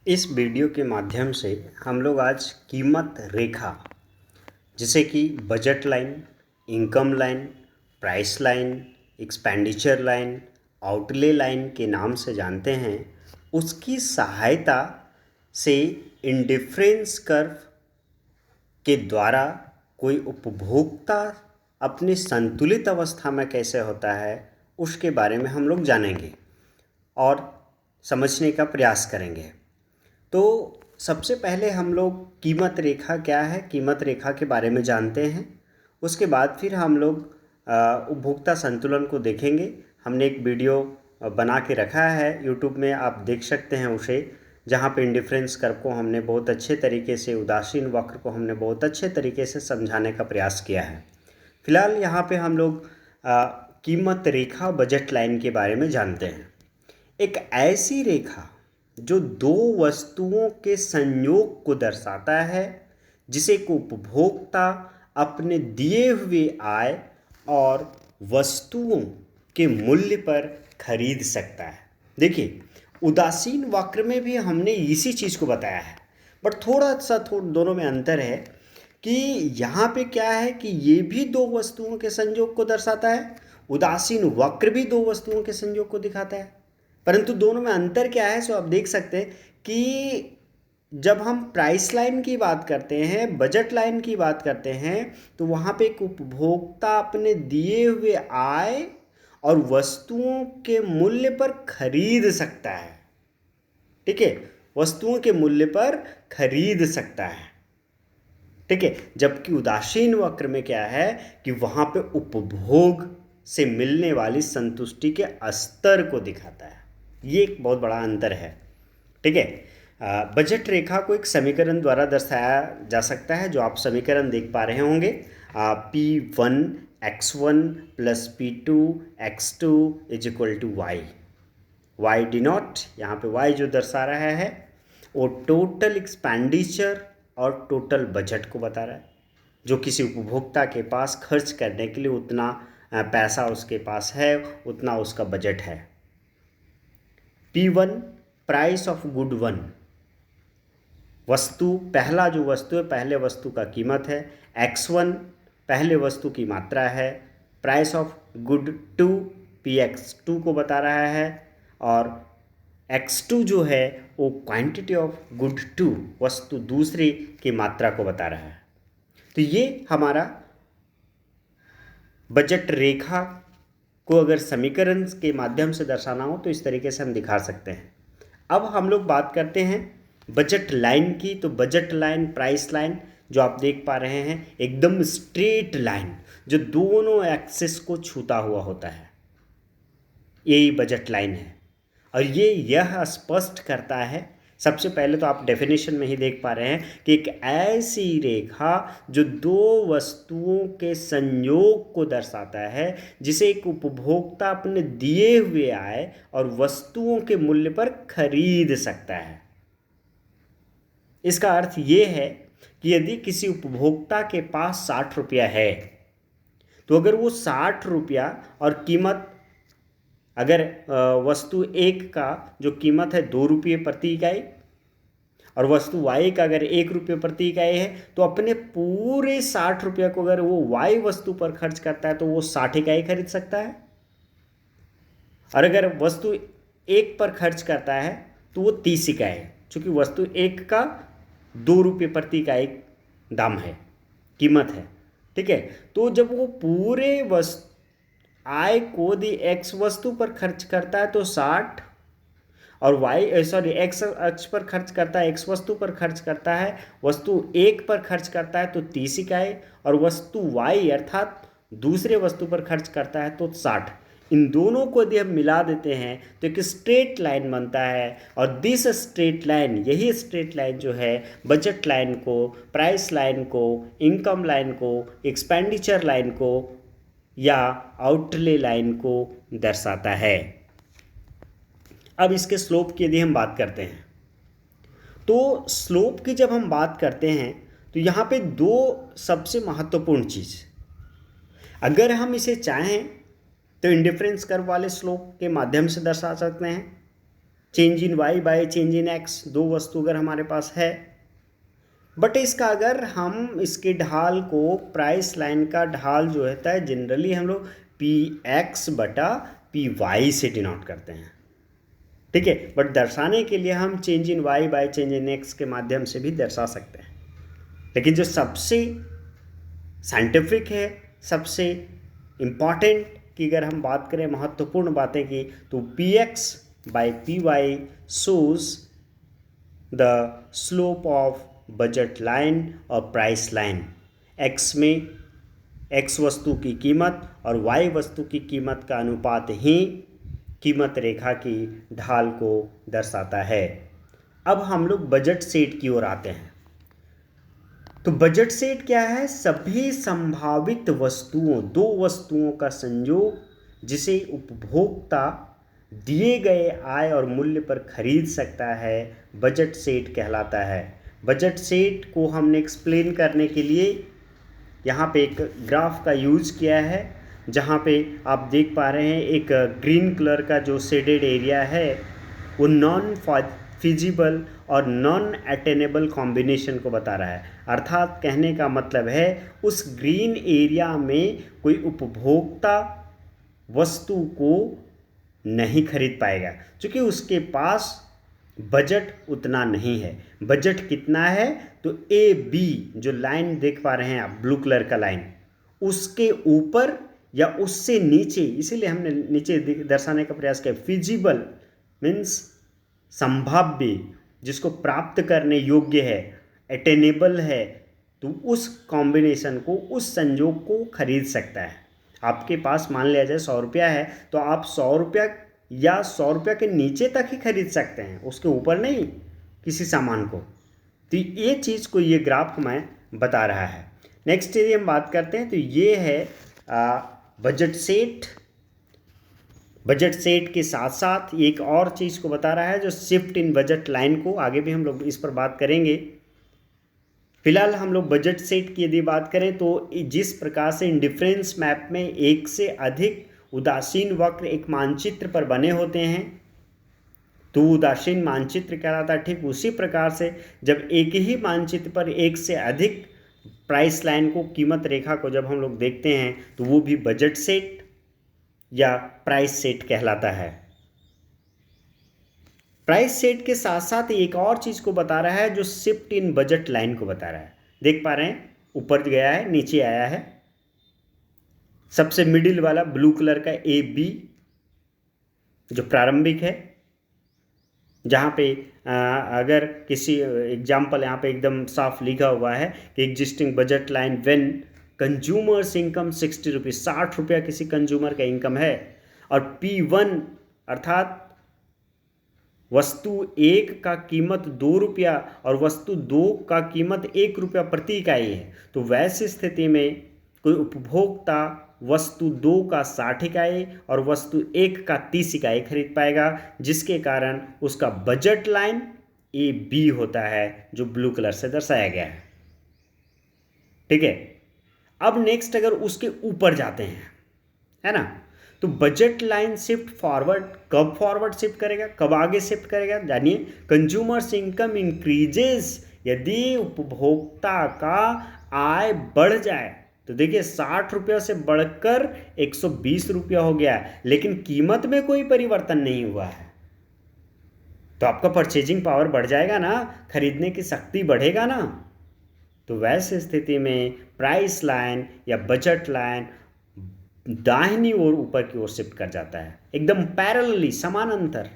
इस वीडियो के माध्यम से हम लोग आज कीमत रेखा जैसे कि budget line, income line, price line, expenditure line, outlay line के नाम से जानते हैं, उसकी सहायता से इंडिफरेंस कर्व के द्वारा कोई उपभोक्ता अपनी संतुलित अवस्था में कैसे होता है उसके बारे में हम लोग जानेंगे और समझने का प्रयास करेंगे। तो सबसे पहले हम लोग कीमत रेखा क्या है, कीमत रेखा के बारे में जानते हैं। उसके बाद फिर हम लोग उपभोक्ता संतुलन को देखेंगे। हमने एक वीडियो बना के रखा है यूट्यूब में, आप देख सकते हैं उसे, जहाँ पे इंडिफरेंस कर्व को हमने बहुत अच्छे तरीके से, उदासीन वक्र को हमने बहुत अच्छे तरीके से समझाने का प्रयास किया है। फिलहाल यहाँ पे हम लोग कीमत रेखा, बजट लाइन के बारे में जानते हैं। एक ऐसी रेखा जो दो वस्तुओं के संयोग को दर्शाता है, जिसे को उपभोक्ता अपने दिए हुए आय और वस्तुओं के मूल्य पर खरीद सकता है। देखिए, उदासीन वक्र में भी हमने इसी चीज़ को बताया है, बट थोड़ा दोनों में अंतर है कि यहाँ पे क्या है कि ये भी दो वस्तुओं के संयोग को दर्शाता है, उदासीन वक्र भी दो वस्तुओं के संयोग को दिखाता है, परंतु दोनों में अंतर क्या है। सो आप देख सकते हैं कि जब हम प्राइस लाइन की बात करते हैं, बजट लाइन की बात करते हैं, तो वहाँ पे एक उपभोक्ता अपने दिए हुए आय और वस्तुओं के मूल्य पर खरीद सकता है। ठीक है, वस्तुओं के मूल्य पर खरीद सकता है। ठीक है, जबकि उदासीन वक्र में क्या है कि वहाँ पे उपभोग से मिलने वाली संतुष्टि के स्तर को दिखाता है। ये एक बहुत बड़ा अंतर है। ठीक है, बजट रेखा को एक समीकरण द्वारा दर्शाया जा सकता है, जो आप समीकरण देख पा रहे होंगे। P1 x1 plus P2 x2 is equal to Y. Y denote यहाँ पे y जो दर्शा रहा है वो टोटल एक्सपेंडिचर और टोटल बजट को बता रहा है, जो किसी उपभोक्ता के पास खर्च करने के लिए उतना पैसा उसके पास है, उतना उसका बजट है। P1 price of good one, वस्तु, पहला जो वस्तु है, पहले वस्तु का कीमत है। x1 पहले वस्तु की मात्रा है। प्राइस ऑफ गुड 2 px2 को बता रहा है, और x2 जो है वो क्वांटिटी ऑफ गुड 2, वस्तु दूसरी की मात्रा को बता रहा है। तो ये हमारा बजट रेखा को अगर समीकरण के माध्यम से दर्शाना हो तो इस तरीके से हम दिखा सकते हैं। अब हम लोग बात करते हैं बजट लाइन की। तो बजट लाइन, प्राइस लाइन जो आप देख पा रहे हैं, एकदम स्ट्रेट लाइन जो दोनों एक्सिस को छूता हुआ होता है, यही बजट लाइन है। और ये यह स्पष्ट करता है, सबसे पहले तो आप डेफिनेशन में ही देख पा रहे हैं कि एक ऐसी रेखा जो दो वस्तुओं के संयोग को दर्शाता है, जिसे एक उपभोक्ता अपने दिए हुए आय और वस्तुओं के मूल्य पर खरीद सकता है। इसका अर्थ ये है कि यदि किसी उपभोक्ता के पास 60 रुपया है, तो अगर वो 60 रुपया और कीमत, अगर वस्तु एक का जो कीमत है 2 रुपये प्रति इकाई और वस्तु y का अगर 1 रुपये प्रति इकाई है, तो अपने पूरे 60 रुपये को अगर वो y वस्तु पर खर्च करता है तो वो 60 इकाई खरीद सकता है। और अगर वस्तु 1 पर खर्च करता है तो वो 30 इकाई, चूँकि वस्तु 1 का 2 रुपये प्रति इकाई दाम है, कीमत है। ठीक है, तो जब वो पूरे आय को यदि x वस्तु पर खर्च करता है तो 60, और x अक्ष पर खर्च करता है, x वस्तु पर खर्च करता है, वस्तु 1 पर खर्च करता है तो 30 इकाई, और वस्तु y अर्थात दूसरे वस्तु पर खर्च करता है तो 60। इन दोनों को यदि हम मिला देते हैं तो एक स्ट्रेट लाइन बनता है, और दिस स्ट्रेट लाइन, यही स्ट्रेट लाइन जो है बजट लाइन को, प्राइस लाइन को, इनकम लाइन को, एक्सपेंडिचर लाइन को या आउटले लाइन को दर्शाता है। अब इसके स्लोप की यदि हम बात करते हैं, तो स्लोप की जब हम बात करते हैं तो यहाँ पे दो सबसे महत्वपूर्ण चीज़, अगर हम इसे चाहें तो इंडिफरेंस कर्व वाले स्लोप के माध्यम से दर्शा सकते हैं, change in Y by change in X, दो वस्तु अगर हमारे पास है, बट इसका अगर हम इसके ढाल को, प्राइस लाइन का ढाल जो होता है जनरली हम लोग पी एक्स बटा पी वाई से डिनोट करते हैं, ठीक है। बट दर्शाने के लिए हम change in Y by change in X के माध्यम से भी दर्शा सकते हैं, लेकिन जो सबसे साइंटिफिक है, सबसे इम्पॉर्टेंट की अगर हम बात करें, महत्वपूर्ण बातें की, तो P X by P Y shows the slope of budget line और प्राइस लाइन। एक्स में एक्स वस्तु की कीमत और वाई वस्तु की कीमत का अनुपात ही कीमत रेखा की ढाल को दर्शाता है। अब हम लोग बजट सेट की ओर आते हैं। तो बजट सेट क्या है? सभी संभावित वस्तुओं, दो वस्तुओं का संयोग जिसे उपभोक्ता दिए गए आय और मूल्य पर खरीद सकता है, बजट सेट कहलाता है। बजट सेट को हमने एक्सप्लेन करने के लिए यहाँ पे एक ग्राफ का यूज किया है, जहाँ पे आप देख पा रहे हैं एक ग्रीन कलर का जो शेडेड एरिया है वो नॉन फिजिबल और नॉन अटेनेबल कॉम्बिनेशन को बता रहा है। अर्थात कहने का मतलब है उस ग्रीन एरिया में कोई उपभोक्ता वस्तु को नहीं खरीद पाएगा, क्योंकि उसके पास बजट उतना नहीं है। बजट कितना है? तो ए बी जो लाइन देख पा रहे हैं आप, ब्लू कलर का लाइन, उसके ऊपर या उससे नीचे, इसीलिए हमने नीचे दर्शाने का प्रयास किया। फिजिबल मीन्स संभाव्य, जिसको प्राप्त करने योग्य है, अटेनेबल है, तो उस कॉम्बिनेशन को, उस संयोग को खरीद सकता है। आपके पास मान लिया जाए 100 रुपया है, तो आप 100 रुपया या 100 रुपया के नीचे तक ही खरीद सकते हैं, उसके ऊपर नहीं किसी सामान को। तो ये चीज़ को ये ग्राफ हमें बता रहा है। नेक्स्ट यदि हम बात करते हैं तो ये है बजट सेट। बजट सेट के साथ साथ एक और चीज़ को बता रहा है जो शिफ्ट इन बजट लाइन को, आगे भी हम लोग इस पर बात करेंगे। फिलहाल हम लोग बजट सेट की यदि बात करें तो जिस प्रकार से इंडिफरेंस मैप में एक से अधिक उदासीन वक्र एक मानचित्र पर बने होते हैं तो उदासीन मानचित्र कहलाता है। ठीक उसी प्रकार से जब एक ही मानचित्र पर एक से अधिक प्राइस लाइन को, कीमत रेखा को जब हम लोग देखते हैं तो वो भी बजट सेट या प्राइस सेट कहलाता है। प्राइस सेट के साथ साथ एक और चीज़ को बता रहा है जो शिफ्ट इन बजट लाइन को बता रहा है। देख पा रहे हैं, ऊपर गया है, नीचे आया है। सबसे मिडिल वाला ब्लू कलर का ए बी जो प्रारंभिक है, जहाँ पे अगर किसी एग्जाम्पल यहाँ पे एकदम साफ लिखा हुआ है कि existing budget line when consumers income 60 rupees, 60 रुपया किसी कंज्यूमर का इनकम है, और P1 अर्थात वस्तु 1 का कीमत 2 रुपया और वस्तु 2 का कीमत 1 रुपया प्रति इकाई है, तो वैसी स्थिति में कोई उपभोक्ता वस्तु 2 का 60 इकाई और वस्तु 1 का 30 इकाई खरीद पाएगा, जिसके कारण उसका बजट लाइन ए बी होता है जो ब्लू कलर से दर्शाया गया है। ठीक है, अब नेक्स्ट अगर उसके ऊपर जाते हैं, है ना, तो बजट लाइन शिफ्ट फॉरवर्ड, कब फॉरवर्ड शिफ्ट करेगा, कब आगे शिफ्ट करेगा? जानिए, कंज्यूमर्स इनकम इंक्रीजेस, यदि उपभोक्ता का आय बढ़ जाए तो देखिए 60 रुपया से बढ़कर 120 रुपया हो गया, लेकिन कीमत में कोई परिवर्तन नहीं हुआ है, तो आपका परचेजिंग पावर बढ़ जाएगा ना, खरीदने की शक्ति बढ़ेगा ना। तो वैसे स्थिति में प्राइस लाइन या बजट लाइन दाहिनी ओर ऊपर की ओर शिफ्ट कर जाता है, एकदम पैरेलली, समानांतर।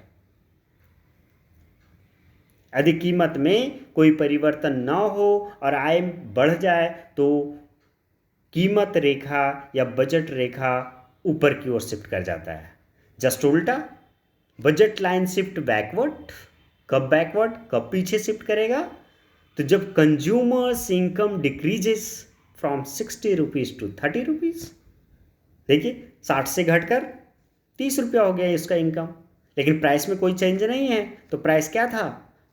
यदि कीमत में कोई परिवर्तन न हो और आय बढ़ जाए तो कीमत रेखा या बजट रेखा ऊपर की ओर शिफ्ट कर जाता है। जस्ट उल्टा, बजट लाइन शिफ्ट बैकवर्ड। कब बैकवर्ड, कब पीछे शिफ्ट करेगा? तो जब consumers income decreases from 60 rupees to 30 rupees. देखिए 60 से घटकर 30 रुपया हो गया इसका इनकम, लेकिन प्राइस में कोई चेंज नहीं है। तो प्राइस क्या था?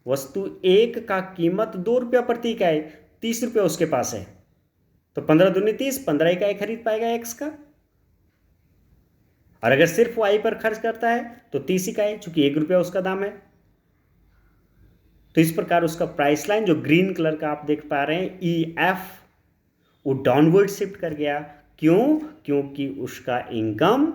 वस्तु 1 का कीमत 2 रुपया प्रति इकाई, 30 रुपया उसके पास है, तो 15 दूनी 30, 15 इकाई खरीद पाएगा एक्स का। और अगर सिर्फ वाई पर खर्च करता है तो 30 इकाई, चूंकि 1 रुपया उसका दाम है, तो इस प्रकार उसका प्राइस लाइन जो ग्रीन कलर का आप देख पा रहे हैं EF, वो डाउनवर्ड शिफ्ट कर गया। क्यों? क्योंकि उसका इनकम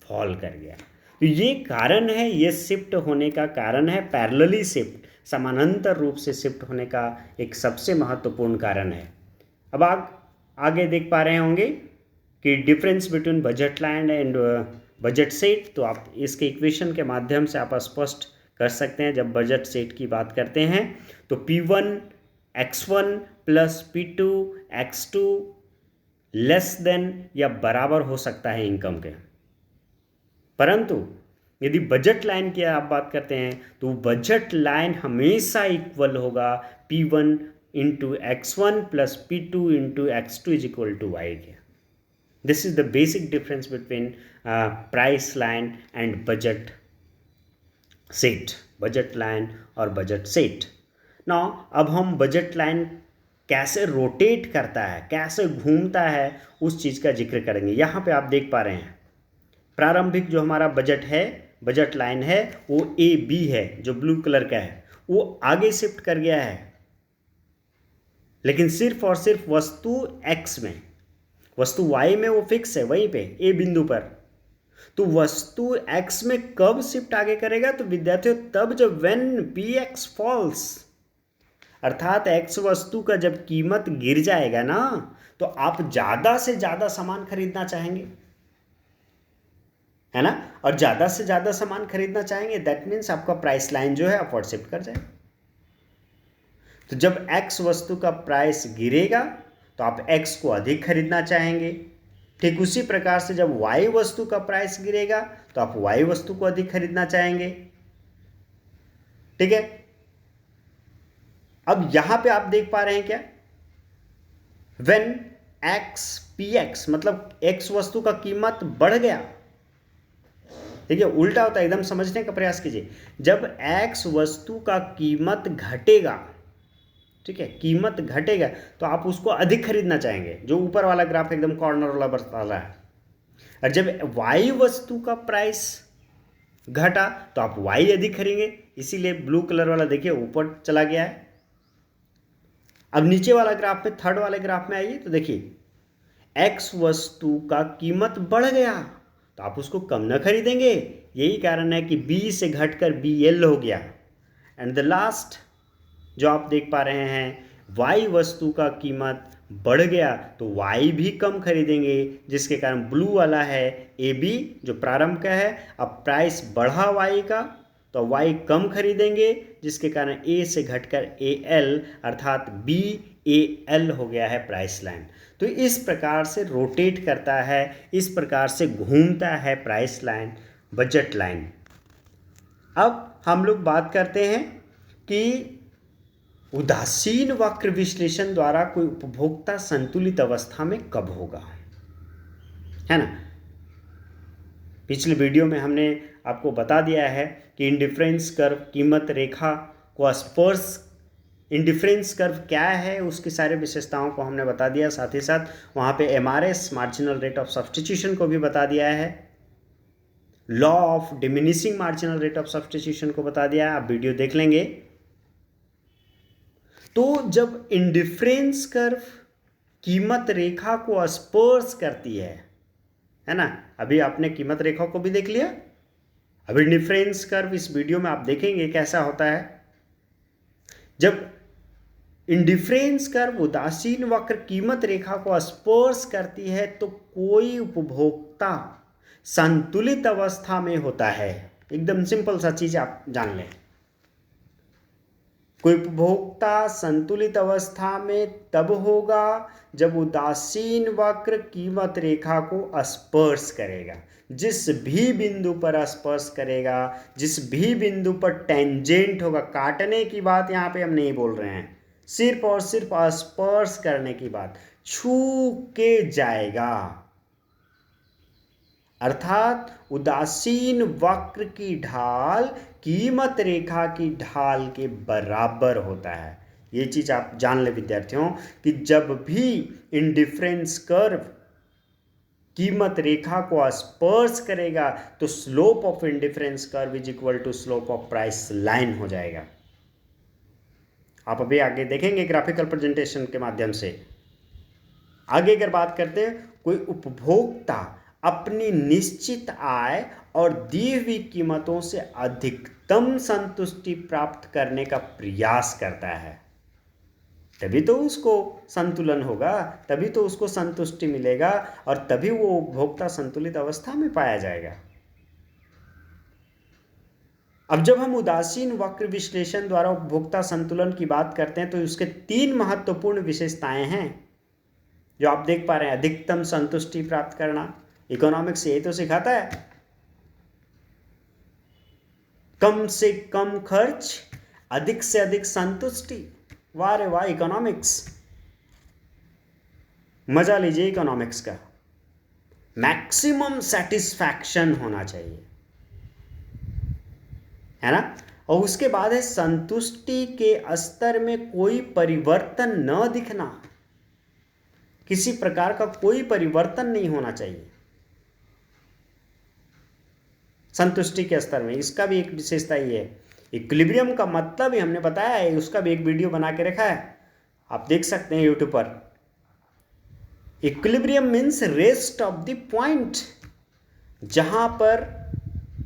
फॉल कर गया। तो ये कारण है, ये शिफ्ट होने का कारण है, पैरेलली शिफ्ट, समानांतर रूप से शिफ्ट होने का एक सबसे महत्वपूर्ण कारण है। अब आगे देख पा रहे होंगे कि difference between budget line and budget set. तो आप इसके इक्वेशन के माध्यम से आप स्पष्ट कर सकते हैं। जब बजट सेट की बात करते हैं तो P1 X1 plus P2 X2 less than या बराबर हो सकता है इनकम के। परंतु यदि बजट लाइन की आप बात करते हैं तो बजट लाइन हमेशा इक्वल होगा P1 into X1 plus P2 into X2 is equal to Y के। This is the basic difference between price line and budget set, budget line और बजट सेट। नाउ अब हम बजट लाइन कैसे rotate करता है, कैसे घूमता है, उस चीज़ का जिक्र करेंगे। यहाँ पे आप देख पा रहे हैं प्रारंभिक जो हमारा बजट है, बजट लाइन है, वो AB है जो ब्लू कलर का है, वो आगे शिफ्ट कर गया है, लेकिन सिर्फ और सिर्फ वस्तु X में, वस्तु Y में वो फिक्स है वहीं पे A बिंदु पर। तो वस्तु X में कब शिफ्ट आगे करेगा? तो विद्यार्थियों तब जब when PX falls, अर्थात X वस्तु का जब कीमत गिर जाएगा ना, तो आप ज़्यादा से ज़्यादा सामान खरीदना चाहेंगे, है ना। और ज़्यादा से ज़्यादा सामान खरीदना चाहेंगे, दैट मीन्स आपका प्राइस लाइन जो है अपवर्ड शिफ्ट कर जाएगा। तो जब X वस्तु का प्राइस गिरेगा तो आप X को अधिक खरीदना चाहेंगे। ठीक उसी प्रकार से जब Y वस्तु का प्राइस गिरेगा तो आप Y वस्तु को अधिक खरीदना चाहेंगे। ठीक है। अब यहां पे आप देख पा रहे हैं क्या, when X PX मतलब X वस्तु का कीमत बढ़ गया। देखिए उल्टा होता है, एकदम समझने का प्रयास कीजिए। जब X वस्तु का कीमत घटेगा, ठीक है, कीमत घटेगा तो आप उसको अधिक खरीदना चाहेंगे, जो ऊपर वाला ग्राफ एकदम कॉर्नर वाला बता रहा है। और जब Y वस्तु का प्राइस घटा तो आप Y अधिक खरीदेंगे, इसीलिए ब्लू कलर वाला देखिए ऊपर चला गया है। अब नीचे वाला ग्राफ में, थर्ड वाले ग्राफ में आइए तो देखिए X वस्तु का कीमत बढ़ गया तो आप उसको कम न खरीदेंगे। यही कारण है कि B से घटकर BL हो गया। एंड द लास्ट जो आप देख पा रहे हैं, Y वस्तु का कीमत बढ़ गया तो Y भी कम खरीदेंगे, जिसके कारण ब्लू वाला है AB जो प्रारंभ का है। अब प्राइस बढ़ा Y का तो Y कम खरीदेंगे, जिसके कारण A से घटकर AL अर्थात BAL हो गया है प्राइस लाइन। तो इस प्रकार से रोटेट करता है, इस प्रकार से घूमता है प्राइस लाइन, बजट लाइन। अब हम लोग बात करते हैं कि उदासीन वक्र विश्लेषण द्वारा कोई उपभोक्ता संतुलित अवस्था में कब होगा, है ना। पिछले वीडियो में हमने आपको बता दिया है कि इंडिफरेंस कर्व कीमत रेखा को स्पर्श, इंडिफरेंस कर्व क्या है उसकी सारी विशेषताओं को हमने बता दिया। साथ ही साथ वहाँ पे MRS marginal rate of substitution को भी बता दिया है, law of diminishing marginal rate of substitution को बता दिया है। आप वीडियो देख लेंगे। तो जब इंडिफरेंस कर्व कीमत रेखा को स्पर्श करती है ना, अभी आपने कीमत रेखा को भी देख लिया, अब इंडिफरेंस कर्व इस वीडियो में आप देखेंगे कैसा होता है। जब इंडिफरेंस कर्व उदासीन वक्र कीमत रेखा को स्पर्श करती है तो कोई उपभोक्ता संतुलित अवस्था में होता है। एकदम सिंपल सा चीज आप जान लें, कोई उपभोक्ता संतुलित अवस्था में तब होगा जब उदासीन वक्र कीमत रेखा को स्पर्श करेगा। जिस भी बिंदु पर स्पर्श करेगा, जिस भी बिंदु पर टेंजेंट होगा, काटने की बात यहाँ पे हम नहीं बोल रहे हैं, सिर्फ और सिर्फ स्पर्श करने की बात, छू के जाएगा, अर्थात उदासीन वक्र की ढाल कीमत रेखा की ढाल के बराबर होता है। ये चीज आप जान ले विद्यार्थियों कि जब भी इंडिफरेंस कर्व कीमत रेखा को स्पर्श करेगा तो slope of indifference curve is equal to slope of price line हो जाएगा। आप अभी आगे देखेंगे ग्राफिकल प्रेजेंटेशन के माध्यम से। आगे अगर बात करते हैं, कोई उपभोक्ता अपनी निश्चित आय और दी हुई कीमतों से अधिकतम संतुष्टि प्राप्त करने का प्रयास करता है, तभी तो उसको संतुलन होगा, तभी तो उसको संतुष्टि मिलेगा और तभी वो उपभोक्ता संतुलित अवस्था में पाया जाएगा। अब जब हम उदासीन वक्र विश्लेषण द्वारा उपभोक्ता संतुलन की बात करते हैं तो उसके 3 महत्वपूर्ण विशेषताएं हैं जो आप देख पा रहे हैं। अधिकतम संतुष्टि प्राप्त करना, इकोनॉमिक्स यही तो सिखाता है। कम से कम खर्च, अधिक से अधिक संतुष्टि। वाह रे वाह इकोनॉमिक्स, मजा लीजिए इकोनॉमिक्स का। मैक्सिमम सेटिस्फैक्शन होना चाहिए, है ना। और उसके बाद है संतुष्टि के स्तर में कोई परिवर्तन न दिखना, किसी प्रकार का कोई परिवर्तन नहीं होना चाहिए संतुष्टि के स्तर में। इसका भी एक विशेषता ही है। इक्विलिब्रियम का मतलब ही हमने बताया है, उसका भी एक वीडियो बना के रखा है, आप देख सकते हैं यूट्यूब पर। Equilibrium means rest of the point, जहां पर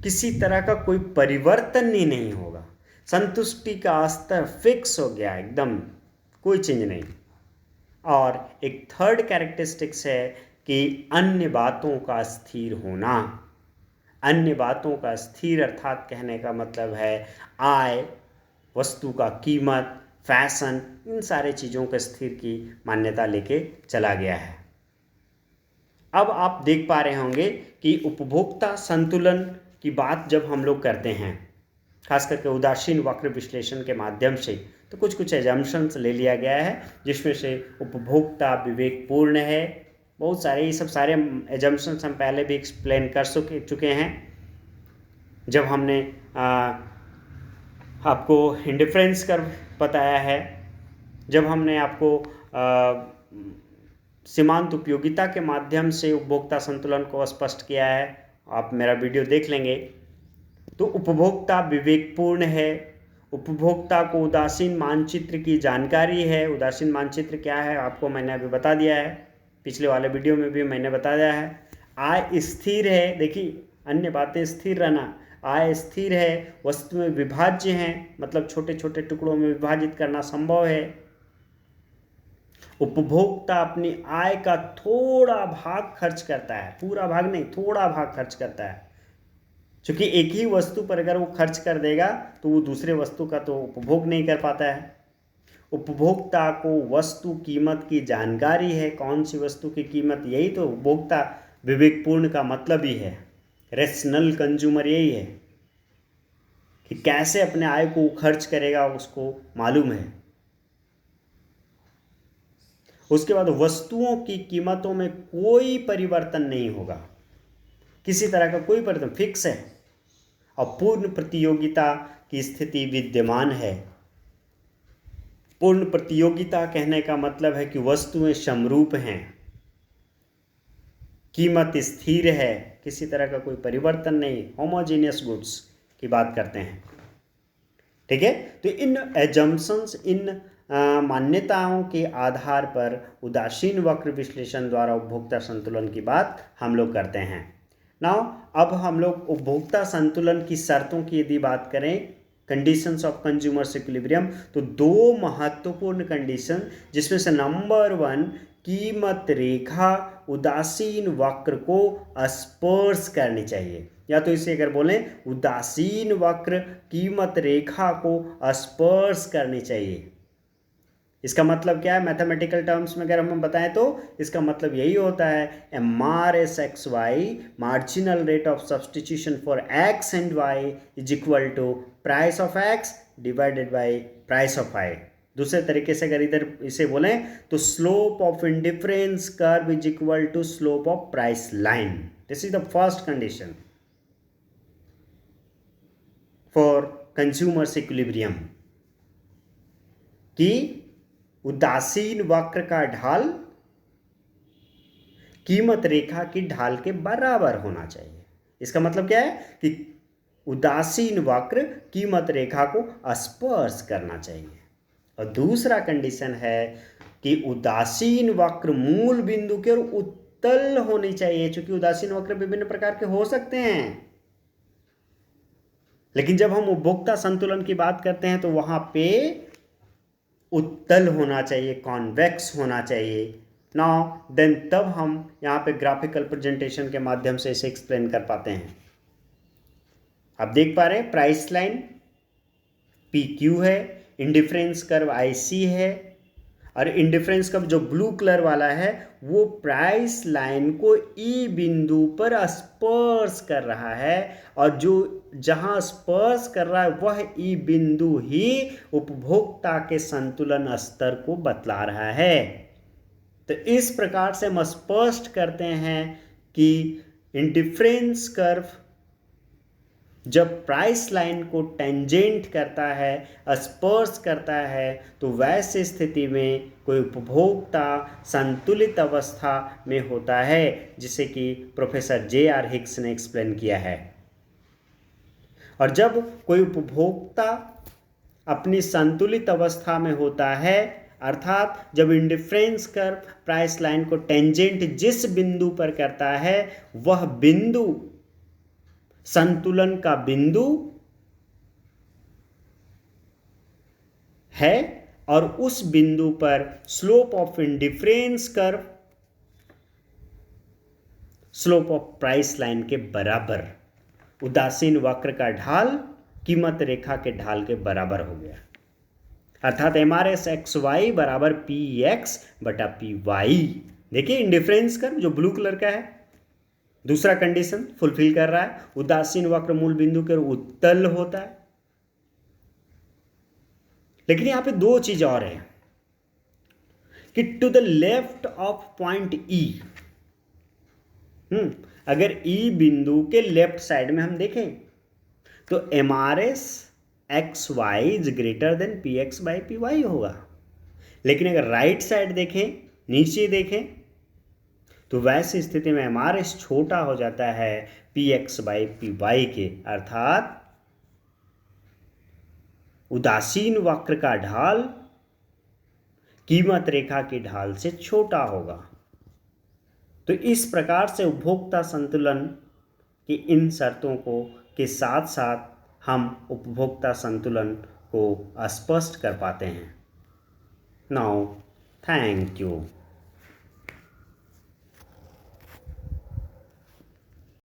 किसी तरह का कोई परिवर्तन ही नहीं होगा, संतुष्टि का स्तर फिक्स हो गया एकदम, कोई चेंज नहीं। और एक थर्ड कैरेक्टरिस्टिक्स है कि अन्य बातों का स्थिर होना। अन्य बातों का स्थिर अर्थात कहने का मतलब है आय, वस्तु का कीमत, फैशन, इन सारे चीज़ों के स्थिर की मान्यता लेके चला गया है। अब आप देख पा रहे होंगे कि उपभोक्ता संतुलन की बात जब हम लोग करते हैं, खास करके उदासीन वक्र विश्लेषण के माध्यम से, तो कुछ कुछ एजम्पशंस ले लिया गया है जिसमें से उपभोक्ता विवेकपूर्ण है। बहुत सारे ये सब सारे एजम्पशंस हम पहले भी एक्सप्लेन कर चुके हैं जब हमने आपको इंडिफरेंस कर्व बताया है, जब हमने आपको सीमांत उपयोगिता के माध्यम से उपभोक्ता संतुलन को स्पष्ट किया है। आप मेरा वीडियो देख लेंगे। तो उपभोक्ता विवेकपूर्ण है, उपभोक्ता को उदासीन मानचित्र की जानकारी है। उदासीन मानचित्र क्या है आपको मैंने अभी बता दिया है, पिछले वाले वीडियो में भी मैंने बता दिया है। आय स्थिर है, देखिए अन्य बातें स्थिर रहना, आय स्थिर है, वस्तुएं विभाज्य हैं, मतलब छोटे छोटे टुकड़ों में विभाजित करना संभव है। उपभोक्ता अपनी आय का थोड़ा भाग खर्च करता है, पूरा भाग नहीं, थोड़ा भाग खर्च करता है, क्योंकि एक ही वस्तु पर अगर वो खर्च कर देगा तो वो दूसरे वस्तु का तो उपभोग नहीं कर पाता है। उपभोक्ता को वस्तु कीमत की जानकारी है, कौन सी वस्तु की कीमत, यही तो उपभोक्ता विवेकपूर्ण का मतलब ही है। रेशनल कंज्यूमर यही है कि कैसे अपने आय को खर्च करेगा उसको मालूम है। उसके बाद वस्तुओं की कीमतों में कोई परिवर्तन नहीं होगा, किसी तरह का कोई परिवर्तन, फिक्स है। और पूर्ण प्रतियोगिता की स्थिति विद्यमान है। पूर्ण प्रतियोगिता कहने का मतलब है कि वस्तुएं समरूप हैं, कीमत स्थिर है, किसी तरह का कोई परिवर्तन नहीं, होमोजेनियस गुड्स की बात करते हैं। ठीक है, तो इन एजम्पशंस, इन मान्यताओं के आधार पर उदासीन वक्र विश्लेषण द्वारा उपभोक्ता संतुलन की बात हम लोग करते हैं। नाउ अब हम लोग उपभोक्ता संतुलन की शर्तों की यदि बात करें, कंडीशंस ऑफ कंज्यूमर्स इक्विलिब्रियम, तो 2 महत्वपूर्ण कंडीशन, जिसमें से नंबर 1 कीमत रेखा उदासीन वक्र को स्पर्श करनी चाहिए, या तो इसे अगर बोलें उदासीन वक्र कीमत रेखा को स्पर्श करनी चाहिए। इसका मतलब क्या है मैथमेटिकल टर्म्स में अगर हम बताएं तो इसका मतलब यही होता है MRSXY, marginal rate of substitution for x and y is equal to price of x divided by price of y। दूसरे तरीके से अगर इधर इसे बोलें तो slope of indifference curve is equal to slope of price line. This is the first condition for consumer's equilibrium कि उदासीन वक्र का ढाल कीमत रेखा की ढाल के बराबर होना चाहिए। इसका मतलब क्या है कि उदासीन वक्र कीमत रेखा को स्पर्श करना चाहिए। और दूसरा कंडीशन है कि उदासीन वक्र मूल बिंदु के और उत्तल होनी चाहिए, क्योंकि उदासीन वक्र विभिन्न प्रकार के हो सकते हैं। लेकिन जब हम उपभोक्ता संतुलन की बात करते हैं तो वहां पे उत्तल होना चाहिए, कॉन्वेक्स होना चाहिए। नाउ देन तब हम यहाँ पे ग्राफिकल प्रेजेंटेशन के माध्यम से इसे एक्सप्लेन कर पाते हैं। आप देख पा रहे हैं प्राइस लाइन पी क्यू है, इंडिफरेंस कर्व आई सी है, और इंडिफरेंस कर्व जो ब्लू कलर वाला है वो प्राइस लाइन को ई बिंदु पर स्पर्श कर रहा है, और जो जहां स्पर्श कर रहा है वह ई बिंदु ही उपभोक्ता के संतुलन स्तर को बतला रहा है। तो इस प्रकार से हम स्पष्ट करते हैं कि इंडिफरेंस कर्व जब प्राइस लाइन को टेंजेंट करता है, स्पर्श करता है, तो वैसे स्थिति में कोई उपभोक्ता संतुलित अवस्था में होता है, जिसे कि प्रोफेसर जे.आर. हिक्स ने एक्सप्लेन किया है। और जब कोई उपभोक्ता अपनी संतुलित अवस्था में होता है, अर्थात जब इंडिफरेंस कर्व प्राइस लाइन को टेंजेंट जिस बिंदु पर करता है वह बिंदु संतुलन का बिंदु है, और उस बिंदु पर slope of indifference curve slope of price line के बराबर, उदासीन वक्र का ढाल कीमत रेखा के ढाल के बराबर हो गया। अर्थात MRS XY बराबर PX बटा PY। देखिए इंडिफरेंस कर्व जो ब्लू कलर का है दूसरा कंडीशन फुलफिल कर रहा है, उदासीन वक्र मूल बिंदु के उत्तल होता है। लेकिन यहां पे दो चीज और है कि to the left of point E, अगर E बिंदु के लेफ्ट साइड में हम देखें तो MRS XY is greater than PX by PY होगा। लेकिन अगर राइट साइड देखें, नीचे देखें, तो वैसी स्थिति में MRS छोटा हो जाता है PX बाई PY के, अर्थात उदासीन वक्र का ढाल कीमत रेखा की ढाल से छोटा होगा। तो इस प्रकार से उपभोक्ता संतुलन की इन शर्तों को के साथ साथ हम उपभोक्ता संतुलन को स्पष्ट कर पाते हैं। Now thank you.